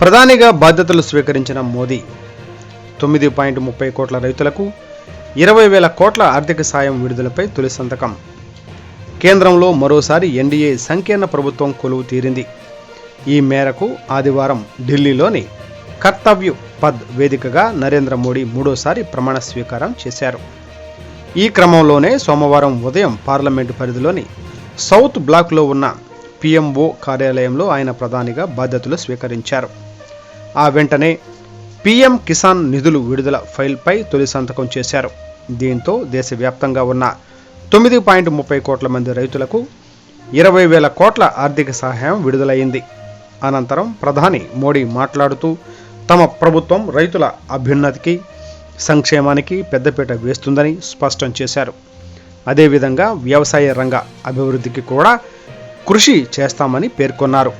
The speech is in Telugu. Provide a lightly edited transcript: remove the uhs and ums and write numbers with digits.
ప్రధానిగా బాధ్యతలు స్వీకరించిన మోదీ 9.30 కోట్ల రైతులకు 20,000 కోట్ల ఆర్థిక సాయం విడుదలపై తొలి సంతకం. కేంద్రంలో మరోసారి ఎన్డీఏ సంకీర్ణ ప్రభుత్వం కొలువు తీరింది. ఈ మేరకు ఆదివారం ఢిల్లీలోని కర్తవ్య పథ్ వేదికగా నరేంద్ర మోడీ మూడోసారి ప్రమాణ స్వీకారం చేశారు. ఈ క్రమంలోనే సోమవారం ఉదయం పార్లమెంటు పరిధిలోని సౌత్ బ్లాక్లో ఉన్న పిఎంఓ కార్యాలయంలో ఆయన ప్రధానిగా బాధ్యతలు స్వీకరించారు. ఆ వెంటనే పీఎం కిసాన్ నిధులు విడుదల ఫైల్పై తొలి సంతకం చేశారు. దీంతో దేశవ్యాప్తంగా ఉన్న 9.30 కోట్ల మంది రైతులకు 20,000 కోట్ల ఆర్థిక సహాయం విడుదలైంది. అనంతరం ప్రధాని మోడీ మాట్లాడుతూ తమ ప్రభుత్వం రైతుల అభ్యున్నతికి, సంక్షేమానికి పెద్దపీట వేస్తుందని స్పష్టం చేశారు. అదేవిధంగా వ్యవసాయ రంగ అభివృద్ధికి కూడా కృషి చేస్తామని పేర్కొన్నారు.